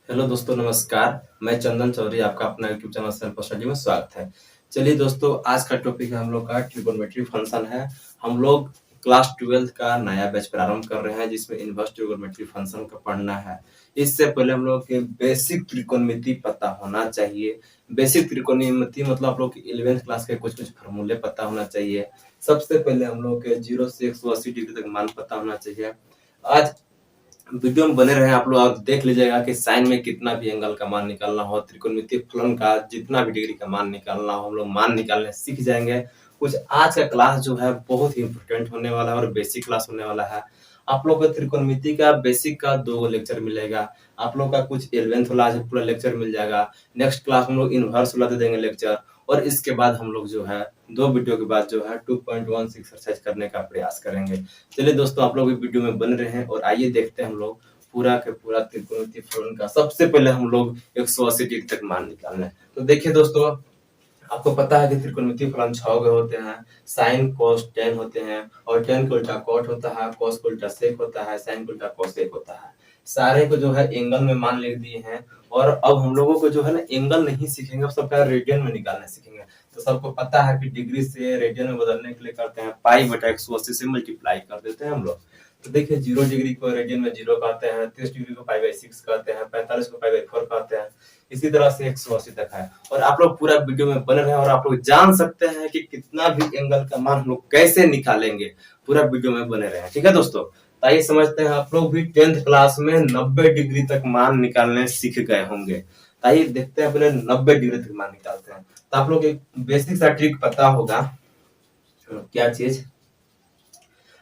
Hello दोस्तों, नमस्कार। मैं चंदन चौधरी, आपका अपना यूट्यूब चैनल सेल्फ स्टडी में स्वागत है। चलिए दोस्तों, आज का टॉपिक है हम लोग का ट्रिगोनोमेट्री फंक्शन है। हम लोग क्लास 12th का नया बैच प्रारंभ कर रहे हैं, जिसमें इनवर्स ट्रिगोनोमेट्री फंक्शन का पढ़ना है। इससे पहले हम लोग के बेसिक त्रिकोणमिति पता होना चाहिए। बेसिक त्रिकोणमिति मतलब आप लोग की 11th क्लास के कुछ फॉर्मूले पता होना चाहिए। सबसे पहले हम लोग के 0 से 180 डिग्री तक मान पता होना चाहिए। आज वीडियो में बने रहे आप लोग, आप देख लीजिएगा कि साइन में कितना भी एंगल का मान निकालना हो, त्रिकोणमितीय फलन का जितना भी डिग्री का मान निकालना हो, हम लोग मान निकालने सीख जाएंगे। कुछ आज का क्लास जो है बहुत ही इंपॉर्टेंट होने वाला है और बेसिक क्लास होने वाला है। आप लोग को त्रिकोणमिति का बेसिक का 2 लेक्चर मिलेगा। आप लोग का कुछ 11th वाला आज पूरा लेक्चर मिल जाएगा। नेक्स्ट क्लास हम लोग इनवर्स वाला दे देंगे लेक्चर, और इसके बाद हम लोग जो है 2 वीडियो के बाद जो है 2.1 एक्सरसाइज करने का प्रयास करेंगे। चलिए दोस्तों, आप लोग भी वीडियो में बन रहे हैं और आइए देखते हैं हम लोग पूरा के पूरा त्रिकोणमितीय फलन का। सबसे पहले हम लोग 180 डिग्री तक मान निकालना है। तो देखिए दोस्तों, आपको पता है कि त्रिकोणमितीय फलन 6 गए होते हैं। साइन कोस टेन होते हैं, और टेन को उल्टा कॉट होता है, कोस को उल्टा सेक होता है, साइन को उल्टा कोसेक होता है। सारे को जो है एंगल में मान लिख दिए हैं। और अब हम लोगों को जो है ना एंगल नहीं सीखेंगे, अब सबका रेडियन में निकालना सीखेंगे। तो सबको पता है कि डिग्री से रेडियन में बदलने के लिए करते हैं पाई बटा 180 से मल्टीप्लाई कर देते हैं हम लोग। तो देखिए 0 डिग्री को रेडियन में 0 कहते हैं, 30 डिग्री को पाई बाई 6 कहते हैं, 45 को पाई बाई 4 कहते हैं। इसी तरह से 180 तक है। और आप लोग पूरा वीडियो में बने रहे और आप लोग जान सकते हैं कि कितना भी एंगल का मान हम लोग कैसे निकालेंगे। पूरा वीडियो में बने रहे, ठीक है दोस्तों। तो आइए समझते हैं, आप लोग भी 10th क्लास में 90 डिग्री तक मान निकालने सीख गए होंगे। तो आइए देखते हैं, पहले 90 डिग्री तक मान निकालते हैं। तो आप लोग एक बेसिक सा ट्रिक पता होगा। क्या चीज?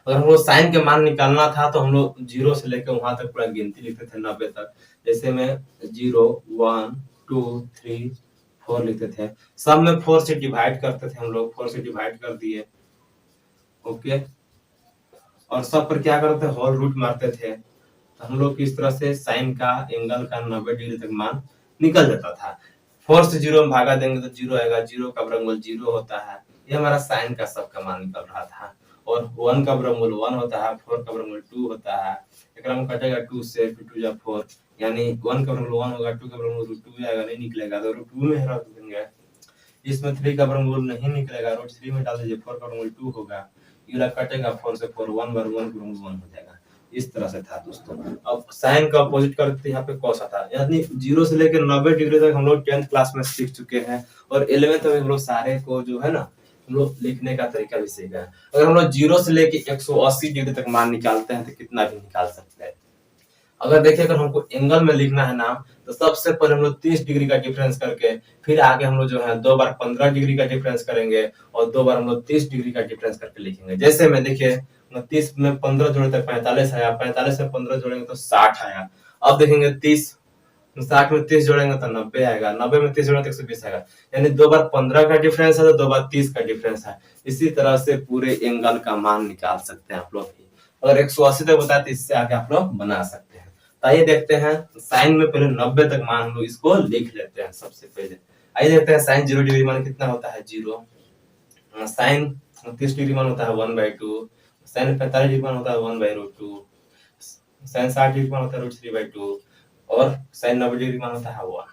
अगर हम लोग साइन के मान निकालना था तो हम लोग 0 से लेकर वहां तक पूरा गिनती लिखते थे 90 तक। जैसे में 0 1 2 3 4 लिखते थे। सब में 4 से डिवाइड करते थे हम लोग, 4 से डिवाइड कर दिए। ओके। और सब पर क्या करते थे, होल रूट मारते थे। तो हम लोग किस तरह से साइन का एंगल का 90 डिग्री तक मान निकल जाता था। 4 से 0 में भागा देंगे तो 0 आएगा, 0 का वर्गमूल 0 होता है। ये हमारा साइन का सबका मान निकल रहा था। और 1 का वर्गमूल 1 होता है, 4 का वर्गमूल 2 होता है। एक में कटेगा 2 से, 2 2 जा 4, यानी 1 का वर्गमूल 1 होगा, 2 का वर्गमूल √2 आएगा, नहीं निकलेगा तो √2 में रख देंगे। इसमें 3 का वर्गमूल नहीं निकलेगा, √3 में डाल दीजिए, 4 का वर्गमूल 2 होगा। ये वाला कटेगा 4 से, 4 1 बार 1 वर्गमूल 1 हो जाएगा। इस तरह से था दोस्तों। अब साइन का अपोजिट करते यहाँ पे कॉस आता है, यानी 0 से लेकर 90 डिग्री तक हम लोग 10th क्लास में सीख चुके हैं। और 11th में हम लोग सारे को जो है ना हम लोग लिखने का तरीका भी सीखा है। अगर हम लोग 0 से लेकर 180 डिग्री तक मान निकालते हैं तो कितना भी निकाल सकते हैं। अगर देखिए, अगर हमको एंगल में लिखना है ना, तो सबसे पहले हम लोग 30 डिग्री का डिफरेंस करके, फिर आगे हम लोग जो है 2 बार 15 डिग्री का डिफरेंस करेंगे, और 2 बार हम लोग 30 डिग्री का डिफरेंस करके लिखेंगे। जैसे में देखिए, 30 में 15 जोड़े तो 45 आया, 45 में 15 जोड़ेंगे तो 60 आया। अब देखेंगे 60 में 30 जोड़ेंगे तो 90 आएगा, 90 में 30 जोड़ेंगे तो 120 आएगा। यानी 2 बार 15 का डिफरेंस है तो 2 बार 30 का डिफरेंस है। इसी तरह से पूरे एंगल का मान निकाल सकते हैं आप लोग भी। अगर 180 तक बताते, इससे आगे आप लोग बना सकते हैं। आइए देखते हैं, साइन में पहले 90 तक मान हम लोग इसको लिख लेते हैं सबसे पहले। आइए देखते हैं, साइन 0 डिग्री मान कितना होता है, 0। साइन 30 डिग्री मान होता है 1/2। साइन 45 डिग्री मान होता है 1/√2। साइन 60 डिग्री मान होता है √3/2। और साइन 90 डिग्री मान होता है 1।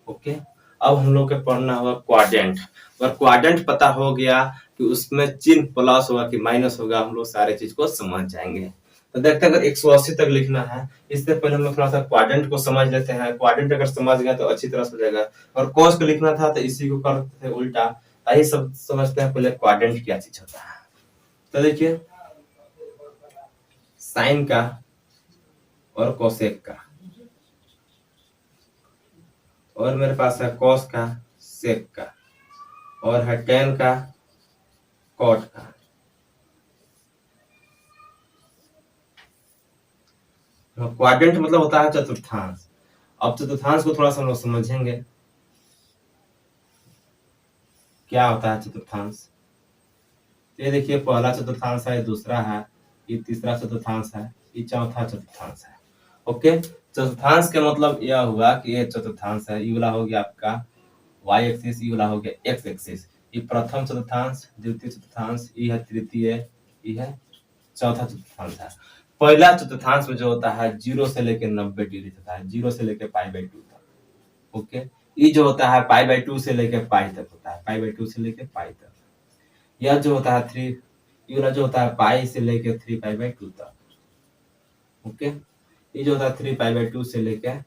ओके। अब हम लोग को पढ़ना होगा क्वाड्रेंट। अगर क्वाड्रेंट पता हो गया कि उसमें चिन्ह प्लस होगा कि माइनस होगा, हम लोग सारे चीज को समझ जाएंगे। तो देखते हैं, अगर 180 तक लिखना है, इससे पहले हम लोग थोड़ा सा क्वाड्रेंट को समझ लेते हैं। क्वाड्रेंट अगर समझ गए तो अच्छी तरह से हो जाएगा। और कॉस को लिखना था तो इसी को करते थे उल्टा। आइए सब समझते हैं पहले क्वाड्रेंट क्या चीज होता है। तो देखिए, साइन का और कोसेक का, और मेरे पास है कॉस का, सेक का, और है टेन का, कॉट का। क्वाड्रेंट मतलब होता है चतुर्थांश। अब चतुर्थांश को थोड़ा सा हम लोग समझेंगे, क्या होता है चतुर्थांश। ये देखिए, पहला चतुर्थांश है, दूसरा है, ये तीसरा चतुर्थांश है, ये चौथा चतुर्थांश है। ओके। चतुर्थांश का मतलब यह हुआ कि ये चतुर्थांश है, ये वाला हो गया आपका y एक्सिस, ये वाला हो गया x एक्सिस। ये प्रथम चतुर्थांश, द्वितीय चतुर्थांश, ये है तृतीय, ये है चौथा चतुर्थांश है। पहला चतुर्थांश में जो होता है 0 से लेकर 90 डिग्री होता है, 0 से लेकर पाई बाई 2 तक। ओके, ये जो होता है पाई बाई 2 से लेकर पाई तक होता है, पाई बाई 2 से लेकर पाई तक। यह जो होता है 3, ये जो होता है पाई से लेकर 3 पाई बाई 2 तक। ओके, ये जो होता है 3 पाई बाई 2 से लेकर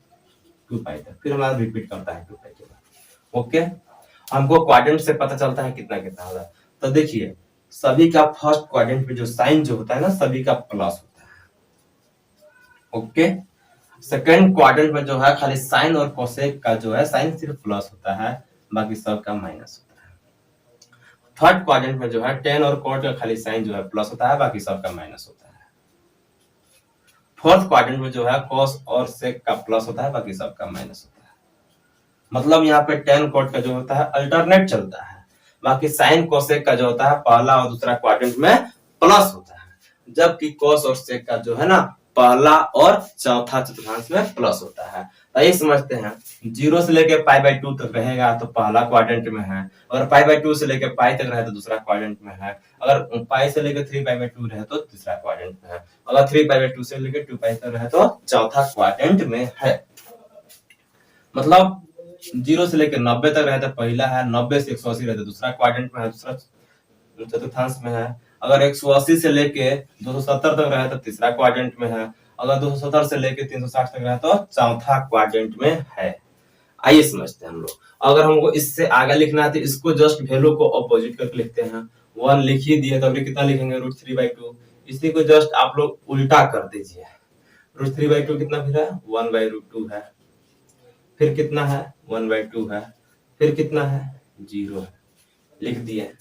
2 पाई तक, फिर हमारा रिपीट करता है 2 पाई के बाद। ओके, हमको क्वाड्रेंट से पता चलता है कितना कितना होगा। तो देखिए सभी का फर्स्ट क्वाड्रेंट में जो साइन जो होता है ना, सभी का प्लस होता है। ओके, सेकंड क्वाड्रेंट में जो है खाली साइन और कोसेक का जो है साइन सिर्फ प्लस होता है, बाकी सब का माइनस होता है। थर्ड क्वाड्रेंट में जो है टेन और कोट का खाली साइन जो है प्लस होता है, बाकी सब का माइनस होता है। फोर्थ क्वाड्रेंट में जो है कॉस और सेक का प्लस होता है, बाकी सब का माइनस होता है। मतलब यहाँ पे टेन कोट का जो होता है अल्टरनेट चलता है, बाकी साइन कोसेक का जो होता है पहला और दूसरा क्वाड्रेंट में प्लस होता है, जबकि कॉस और सेक का जो है ना पहला और चौथा चतुर्थांश में प्लस होता है। तो ये समझते हैं 0 से लेके पाई बाई 2 तक रहेगा तो पहला क्वाड्रेंट में है, और पाई बाई 2 से लेके पाई तक रहे तो दूसरा क्वाड्रेंट में है, अगर पाई से लेके 3 पाई बाई 2 रहे तो तीसरा क्वाड्रेंट में है, अगर 3 पाई बाई 2 से लेके 2 पाई तक रहे तो चौथा क्वाड्रेंट में है। मतलब 0 से लेकर 90 तक रहे तो पहला है, 90 से 180 रहे तो दूसरा क्वाड्रेंट में है, दूसरा चतुर्थांश में है, अगर 180 से लेके 270 तक रहे तो तीसरा क्वाड्रेंट में है, अगर 270 से लेके 360 तक रहे तो चौथा क्वाड्रेंट में है। आइए समझते हैं हम लोग। अगर हमको इससे आगे लिखना है तो इसको जस्ट वैल्यू को अपोजिट करके लिखते हैं। 1 लिख ही दिए तो अभी कितना लिखेंगे √3/2, इसी को जस्ट आप लोग उल्टा कर दीजिए। √3/2 कितना फिर है 1/√2 है, फिर कितना है 1/2 है, फिर कितना है 0 है, लिख दिए।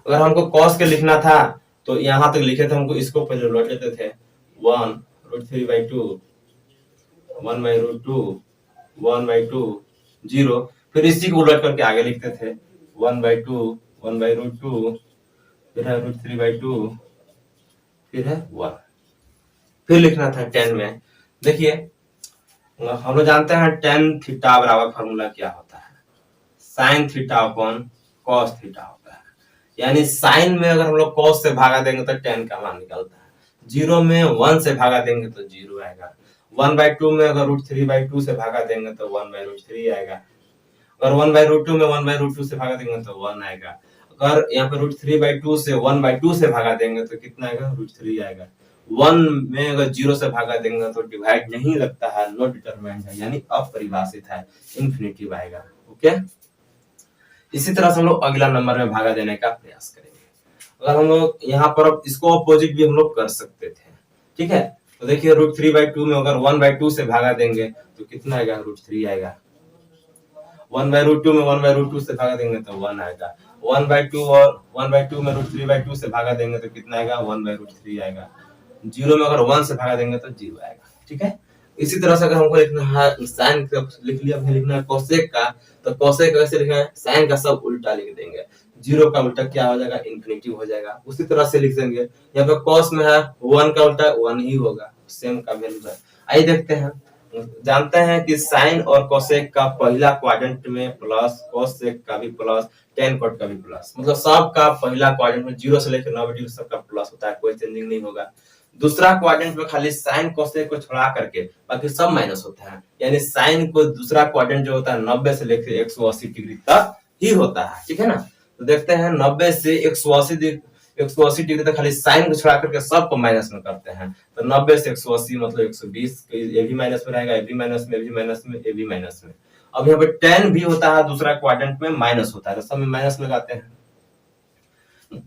अगर हमको cos के लिखना था तो यहां तक लिखे थे, हमको इसको पहले उलट लेते थे 1√3/2 1/√2 1/2 0, फिर इसी को उलट करके आगे लिखते थे 1/2 1/√2 फिर है √3/2 फिर है 1, फिर लिखना था 10 में। देखिए हम लोग जानते हैं tan थीटा बराबर फार्मूला क्या होता है, sin theta upon cos theta होता है। यानी साइन में अगर हम लोग cos से भागा देंगे तो tan का मान निकलता है, 0 में 1 से भागा देंगे तो 0 आएगा, 1/2 में अगर √3/2 से भागा देंगे तो 1/√3 आएगा, अगर 1/√2 में 1/√2 से भागा देंगे तो 1 आएगा, अगर यहाँ पे √3/2 से 1/2 से भागा देंगे तो कितना आएगा √3 आएगा। 1 में अगर 0 से भागा देंगे तो डिवाइड नहीं लगता है, नो डिटरमिनेंट है, यानी अपरिभाषित है, इंफिनिटिव आएगा। ओके, इसी तरह से हम लोग अगला नंबर में भागा देने का प्रयास करेंगे। अगर हम लोग यहाँ पर इसको अपोजिट भी हम लोग कर सकते थे, ठीक है। तो देखिए √3/2 में अगर 1/2 से भागा देंगे तो कितना आएगा √3 आएगा, 1/2 में 1/2 से भागा देंगे तो 1 आएगा, 1/2 और 1/2 में √3/2 से भागा देंगे तो कितना आएगा 1/√3 आएगा, 0 में अगर 1 से भागा देंगे तो 0 आएगा, ठीक है। इसी तरह से अगर हमको लिखना है साइन का लिख लिया, फिर लिखना है कोसेक का, तो कोसेक कैसे लिखना है, साइन का सब उल्टा लिख देंगे, 0 का उल्टा क्या हो जाएगा इन्फिनिटी हो जाएगा, उसी तरह से लिख देंगे। यहाँ पे cos में है 1 का उल्टा 1 ही होगा, सेम का वैल्यू है। आइए देखते हैं, जानते हैं कि साइन और कोसेक का पहला क्वाड्रेंट में प्लस, कोसेक का भी प्लस, tan कोट का भी प्लस, मतलब सब का पहला क्वाड्रेंट में 0 से लेकर 90 डिग्री सबका प्लस होता है, कोई चेंजिंग नहीं होगा। दूसरा क्वाड्रेंट में खाली साइन कोसेक को छोड़ा करके बाकी सब माइनस होता है, यानी साइन को दूसरा क्वाड्रेंट जो होता है 90 से लेकर 180 डिग्री तक ही होता है, ठीक है ना। तो देखते हैं 90 से 180 डिग्री तक खाली साइन को छोड़ा करके सबको माइनस में करते हैं, तो 90 से 180 मतलब 120, ये भी माइनस में रहेगा, ये भी माइनस में, ये भी माइनस में, ये भी माइनस में। अब यहाँ पे tan भी होता है दूसरा क्वाड्रेंट में माइनस होता है, तो सब में माइनस लगाते हैं।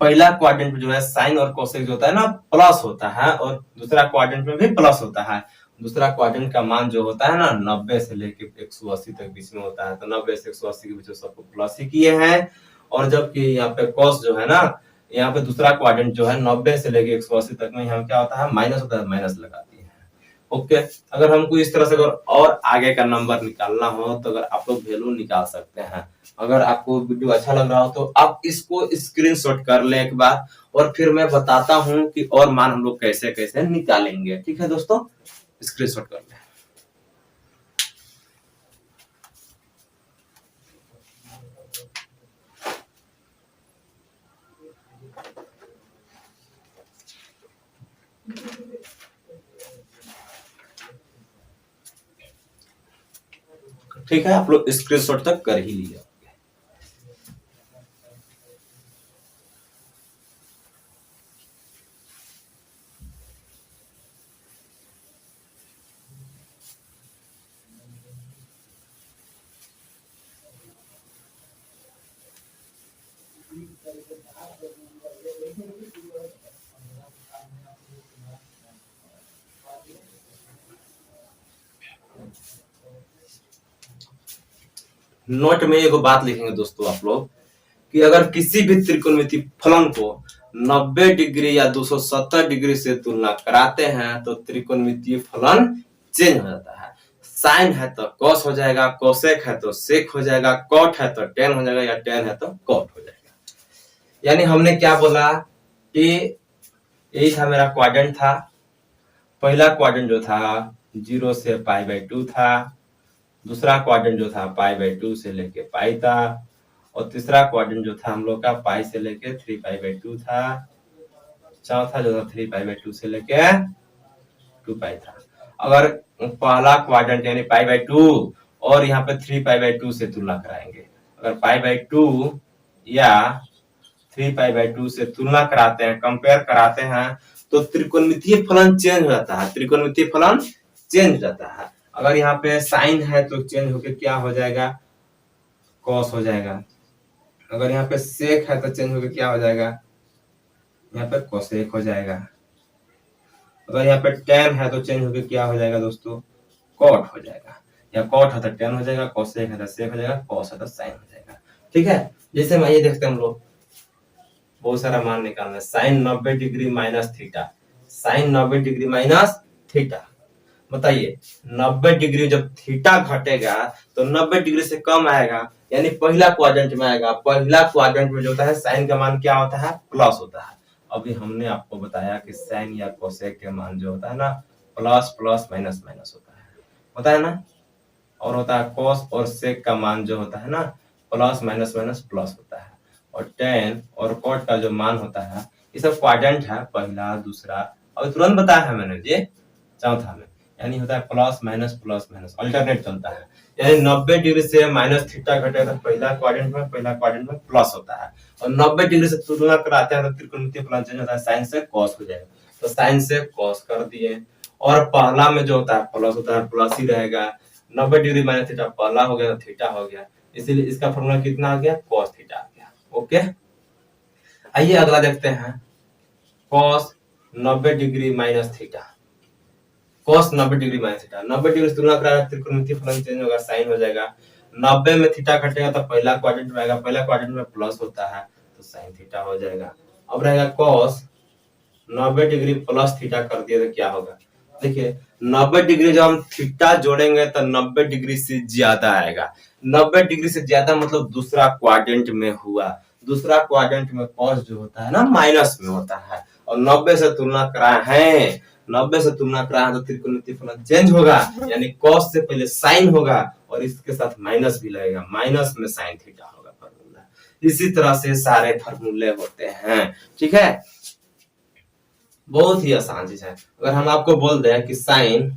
पहला क्वाड्रेंट में जो है साइन और कोसेक जो होता है ना प्लस होता है, और दूसरा क्वाड्रेंट में भी प्लस होता है। दूसरा क्वाड्रेंट का मान जो होता है ना 90 से लेके 180 तक बीच में होता है, तो 90 से 180 के बीच में सबको प्लस ही किए हैं। और जबकि यहाँ पे cos जो है ना, यहाँ पे दूसरा क्वाड्रेंट जो है 90 से लेके 180 तक में यहाँ क्या होता है माइनस होता है, माइनस लगाती है। ओके, अगर हमको इस तरह से अगर और आगे का नंबर निकालना हो तो अगर आप लोग वैल्यू निकाल सकते हैं। अगर आपको वीडियो अच्छा लग रहा हो तो आप इसको स्क्रीनशॉट कर लें एक बार, और फिर मैं बताता हूं कि और मान हम लोग कैसे कैसे निकालेंगे, ठीक है दोस्तों, स्क्रीनशॉट कर लें। ठीक है, आप लोग स्क्रीनशॉट तक कर ही लिया। नोट में एगो बात लिखेंगे दोस्तों आप लोग कि अगर किसी भी त्रिकोणमितीय फलन को 90 डिग्री या 270 डिग्री से तुलना कराते हैं तो त्रिकोणमितीय फलन चेंज हो जाता है। साइन है तो कॉस हो जाएगा, कोसेक है तो सेक हो जाएगा, कॉट है तो टेन हो जाएगा, या टेन है तो कॉट हो जाएगा। यानी हमने क्या बोला कि यही था मेरा क्वाड्रेंट था। पहला क्वाड्रेंट जो था 0 से π/2 था, दूसरा क्वाड्रेंट जो था π/2 से लेके पाई था, और तीसरा क्वाड्रेंट जो था हम लोग का पाई से लेके 3π/2 था, चौथा जो था 3π/2 से लेके 2π था। अगर पहला क्वाड्रेंट यानी π/2 और यहाँ पे 3π/2 से तुलना कराएंगे, अगर π/2 या 3π/2 से तुलना कराते हैं, कंपेयर कराते हैं, तो त्रिकोणमितीय फलन चेंज हो जाता है। त्रिकोणमितीय फलन चेंज हो जाता है। अगर यहाँ पे साइन है तो चेंज होके क्या हो जाएगा, कॉस हो जाएगा। अगर यहाँ पे सेक है तो चेंज होके क्या हो जाएगा, यहाँ पे कोसेक हो जाएगा। अगर यहाँ पे टेन है तो चेंज होके क्या हो जाएगा दोस्तों, कॉट हो जाएगा। या कॉट है तो टेन हो जाएगा, कोसेक है तो सेक हो जाएगा, कॉस है तो साइन हो जाएगा। ठीक है, जैसे हम ये देखते हैं, हम लोग बहुत सारा मान निकालना है। Sine 90 degree minus theta, sine 90 degree minus theta. बताइए 90 डिग्री जब थीटा घटेगा तो 90 डिग्री से कम आएगा, यानी पहला क्वाड्रेंट में आएगा। पहला क्वाड्रेंट में जो होता है साइन का मान क्या होता है, प्लस होता है। अभी हमने आपको बताया कि साइन या कोसेक के मान जो होता है ना, प्लस प्लस माइनस माइनस होता है ना, और होता है कॉस और सेक का मान जो होता है ना, प्लस माइनस माइनस प्लस होता है। और टेन और कॉट का जो मान होता है, ये सब क्वाड्रेंट है, पहला दूसरा, अब तुरंत बताया है मैंने ये चौथा में, यानी होता है प्लस माइनस अल्टरनेट चलता है। यानी 90 डिग्री से माइनस थीटा घटेगा तो पहला क्वाड्रेंट में प्लस होता है, और 90 डिग्री से तुलना कराते हैं तो त्रिकोणमितीय फलन चेंज होता है, साइन से कॉस हो जाएगा। तो साइन से कॉस कर दिए, और पहला में जो होता है प्लस होता है, प्लस ही रहेगा। 90 डिग्री माइनस थीटा पहला हो गया तो थीटा हो गया, इसीलिए इसका फॉर्मूला कितना आ गया, कॉस थीटा आ गया। ओके, आइए अगला देखते हैं, cos 90 degree minus theta. Cos 90 degree minus theta, 90 degree से तुलना करा त्रिकोणमितीय फलन चेंज होगा, साइन हो जाएगा। 90 में थीटा घटेगा तो पहला क्वाड्रेंट में आएगा, पहला क्वाड्रेंट में प्लस होता है तो साइन थीटा हो जाएगा। अब रहेगा कॉस 90 डिग्री प्लस थीटा कर दिया तो क्या होगा, देखिए 90 डिग्री जब हम थीटा जोड़ेंगे तो 90 डिग्री से ज्यादा आएगा। 90 डिग्री से ज्यादा मतलब दूसरा क्वाड्रेंट में हुआ। दूसरा क्वाड्रेंट में कॉस जो होता है ना, माइनस में होता है, और 90 से तुलना कराए हैं, 90 से तुलना कराए तो त्रिकोणमितीय फलन चेंज होगा, यानी कॉस से पहले साइन होगा और इसके साथ माइनस भी लगेगा, माइनस में साइन थीटा होगा फॉर्मूला। इसी तरह से सारे फॉर्मूले होते हैं। ठीक है, बहुत ही आसान चीज है। अगर हम आपको बोल दें कि साइन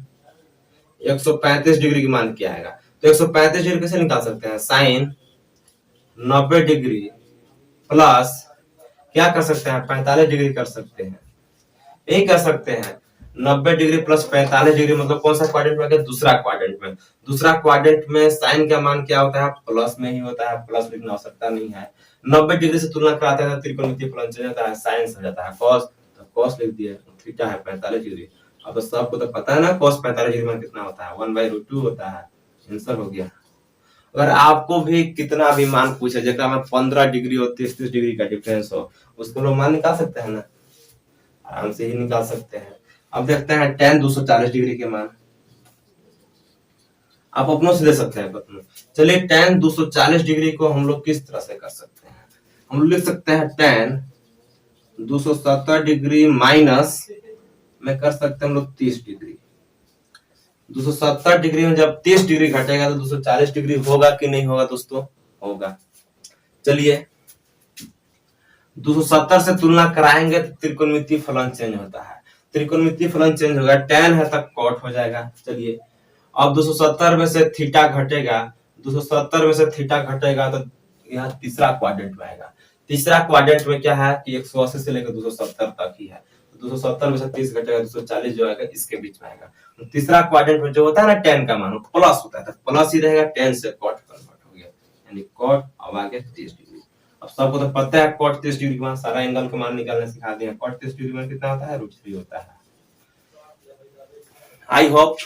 135 डिग्री की मान क्या आएगा, तो 135 डिग्री कैसे निकाल सकते हैं, साइन 90 डिग्री प्लस क्या कर सकते हैं, 45 डिग्री कर सकते हैं। यही कर सकते हैं, 90 डिग्री प्लस 45 डिग्री मतलब कौन सा क्वाड्रेंट में, दूसरा क्वाड्रेंट में। दूसरा क्वाड्रेंट में साइन का मान क्या होता है, प्लस में ही होता है, प्लस लिखना आवश्यकता नहीं है। 90 डिग्री से तुलना कराते हैं तो त्रिकोणमितीय फलन चेंज होता है, साइन हो जाता है कॉस, तो कॉस लिख दिए। थीटा है 45 डिग्री, अब तो सबको तो पता है ना कॉस 45 डिग्री मान कितना होता है, 1/√2 होता है। आंसर हो गया। अगर आपको भी कितना भी मान पूछे जेकरा में 15 डिग्री और 30 डिग्री का डिफरेंस हो, उसको लोग मान निकाल सकते हैं ना, आराम से ही निकाल सकते हैं। अब देखते हैं tan 240 डिग्री के मान, आप अपनों से ले सकते हैं अपनों। चलिए tan 240 डिग्री को हम लोग किस तरह से कर सकते हैं, हम लोग लिख सकते हैं tan 270 डिग्री माइनस में कर सकते हैं हम लोग 30 डिग्री। 270 डिग्री में जब 30 डिग्री घटेगा तो 240 डिग्री होगा कि नहीं होगा दोस्तों, होगा। चलिए 270 से तुलना कराएंगे तो त्रिकोणमितीय फलन चेंज होता है, त्रिकोणमितीय फलन चेंज होगा, tan है तक कॉट हो जाएगा। चलिए अब 270 में से थीटा घटेगा 270 में से थीटा घटेगा तो यहाँ तीसरा क्वाड्रेंट में आएगा। तीसरा क्वाड्रेंट में क्या है कि 180 से लेकर 270 तक ही है। 270 में से 30 घटेगा 240 जो आएगा इसके बीच में आएगा। तो तीसरा क्वाड्रेंट में जो होता है ना tan का मान प्लस होता है, तो प्लस ही रहेगा, tan से cot कन्वर्ट हो गया, यानी cot अब आ गया 30 डिग्री। अब सबको तो पता है cot 30 डिग्री का मान, सारा एंगल का मान निकालना सिखा दिया। cot 30 डिग्री मान कितना होता है, √3 होता है। आई होप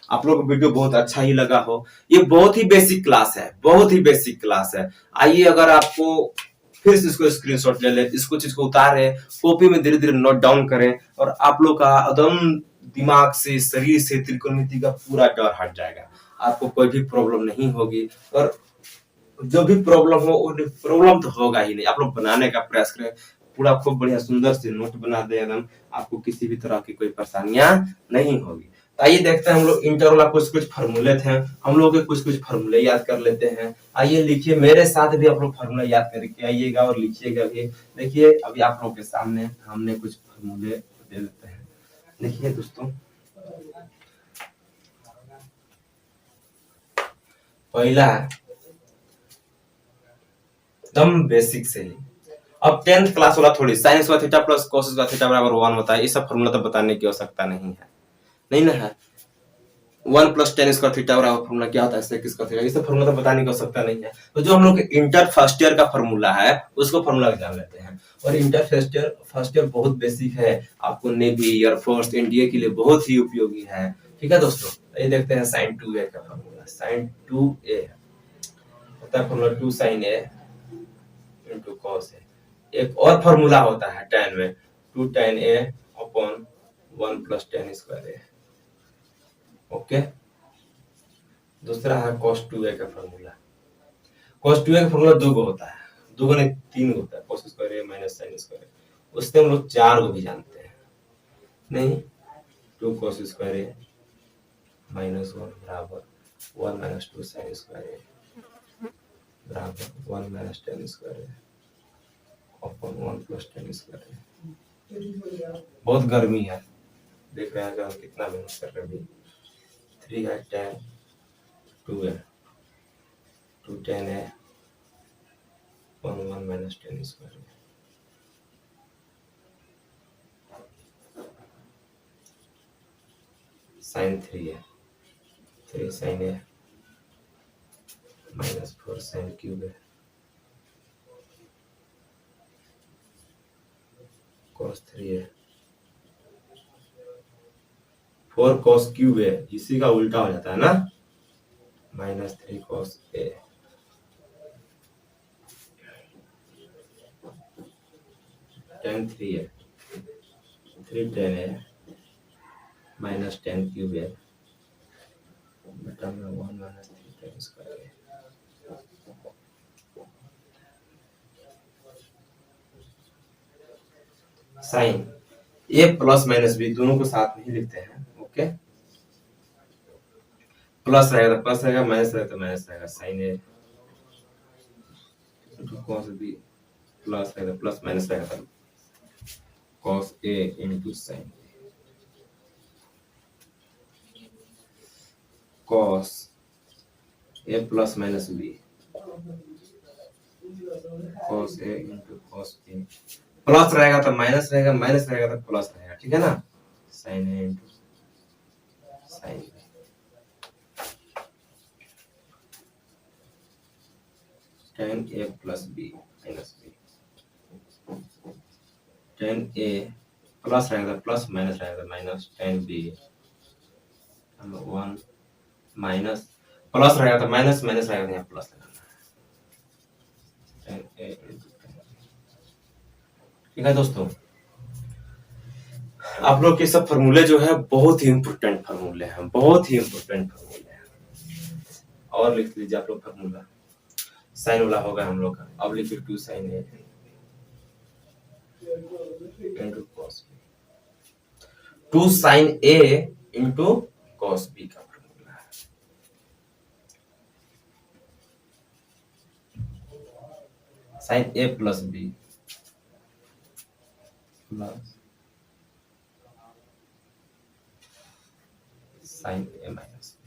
आप लोग को वीडियो बहुत अच्छा ही लगा हो। ये बहुत ही बेसिक क्लास है, बहुत ही बेसिक क्लास है। आइए अगर आपको फिर से इसको स्क्रीनशॉट ले ले, इसको चीज को उतारे, कॉपी में धीरे धीरे नोट डाउन करें और आप लोग का एकदम दिमाग से, शरीर से त्रिकोणमिति का पूरा डर हट जाएगा। आपको कोई भी प्रॉब्लम नहीं होगी, और जो भी प्रॉब्लम हो, प्रॉब्लम तो होगा ही नहीं। आप लोग बनाने का प्रयास करें, पूरा खूब बढ़िया सुंदर से नोट बना दे एकदम, आपको किसी भी तरह की कोई परेशानियां नहीं होगी। तो आइए देखते हैं हम लोग इंटर वाला कुछ फार्मूले थे, हम लोग के कुछ फार्मूले याद कर लेते हैं। आइए लिखिए, मेरे साथ भी आप लोग फार्मूला याद करके आइएगा और लिखिएगा भी। देखिए अभी आप लोग के सामने हमने कुछ फार्मूले दे देते हैं। देखिए दोस्तों, पहला एकदम बेसिक से ही, अब 10th क्लास वाला थोड़ी sine square theta plus cos square theta बराबर 1 होता है, ये सब फार्मूला तो बताने की आवश्यकता नहीं है, नहीं ना है। 1 प्लस tan स्क्वायर थीटा बराबर फार्मूला क्या होता है, sec स्क्वायर थीटा, ये सब फार्मूला तो बताने की आवश्यकता नहीं है। तो जो हम लोग के इंटर फर्स्ट ईयर का फार्मूला है उसको फार्मूला जान लेते हैं। और इंटर फर्स्ट ईयर बहुत बेसिक है, आपको नेवी, एयरफोर्स, एनडीए के लिए बहुत ही उपयोगी है। ठीक है दोस्तों, ये देखते हैं sin 2a का फार्मूला। sin 2a होता है formula 2 sin a into cos a। एक और फार्मूला होता है tan में, 2 tan a upon 1 plus tan square a। Okay, दूसरा है cos 2a का फार्मूला। cos 2a का फार्मूला दो गो होता है, दो गो नहीं तीन गो होता है, cos square a minus sin square a। उससे हम लोग चार गो भी जानते हैं, नहीं, 2 cos स्क्वायर a माइनस 1 बराबर 1 माइनस 2 sin स्क्वायर a बराबर 1 minus tan square a upon 1 plus tan square a। बहुत गर्मी है, देख रहे हैं कि हम कितना मेहनत कर रहे हैं। 3 है tan 2a 2 tan a upon 1 minus tan square a। sin 3 है, 3 sin a minus 4 sin cube है, cos 3 है, 4 cos क्यूब है, इसी का उल्टा हो जाता है ना, माइनस 3 cos a। tan 3 है, 3 tan a minus tan cube है बटा में 1 माइनस 3 tan स्क्वायर है। साइन ए प्लस माइनस बी दोनों को साथ में ही लिखते हैं। ओके, प्लस रहेगा तो प्लस रहेगा, माइनस रहेगा तो माइनस रहेगा। Sine A cos B plus रहेगा, प्लस माइनस रहेगा तो cos A into sine cos A plus minus B cos A into cos B. Plus रहेगा तो माइनस रहेगा, माइनस रहेगा तो प्लस रहेगा, ठीक है ना। Sine A into sine B, tan a plus B minus B, tan a plus रहेगा प्लस, माइनस रहेगा minus, tan b 1 minus, plus रहेगा तो माइनस, माइनस रहेगा तो यहाँ प्लस लगाना है, tan a into tan b। ठीक है दोस्तों, आप लोग के सब फार्मूले जो है बहुत ही इंपोर्टेंट फार्मूले हैं, बहुत ही इंपोर्टेंट फार्मूले हैं। और लिख लीजिए आप लोग फार्मूला, साइन वाला होगा हम लोग का। अब लिखिए 2 sin a into cos b, 2 sin a into cos b का फार्मूला है। sin a plus b plus sin a minus b।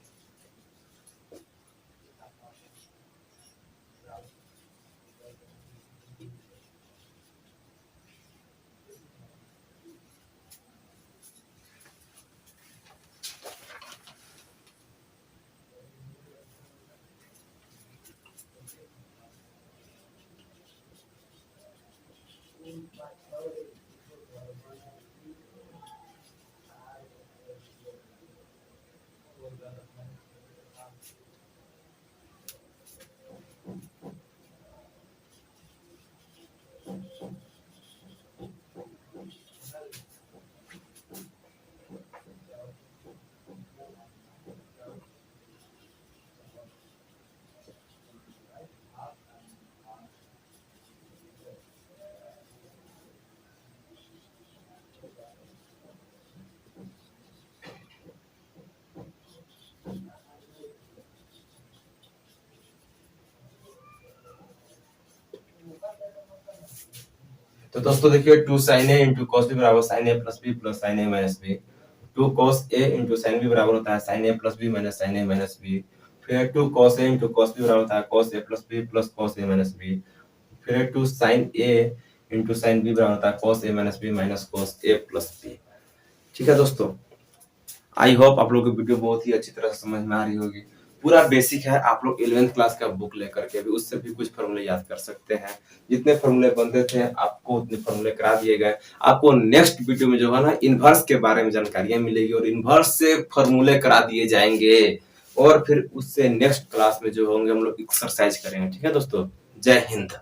तो दोस्तों देखिए 2 sin a into cos b बराबर sin a plus B plus sin a minus B. 2 cos a into sin b बराबर होता है sin a plus B minus sin a minus B. फिर 2 cos a into cos b बराबर होता है cos a plus B plus cos a minus B. फिर 2 sin a into sin b बराबर होता है cos a minus B minus cos a plus B. ठीक है दोस्तों, आई होप आप लोगों को वीडियो बहुत ही अच्छी तरह से समझ में आ रही होगी। पूरा बेसिक है, आप लोग 11th क्लास का बुक लेकर के भी उससे भी कुछ फॉर्मूले याद कर सकते हैं। जितने फॉर्मूले बनते थे आपको उतने फॉर्मूले करा दिए गए। आपको नेक्स्ट वीडियो में जो है ना इन्वर्स के बारे में जानकारियां मिलेगी और इन्वर्स से फॉर्मूले करा दिए जाएंगे और फिर उससे नेक्स्ट क्लास में जो होंगे हम लोग एक्सरसाइज करेंगे। ठीक है दोस्तों, जय हिंद।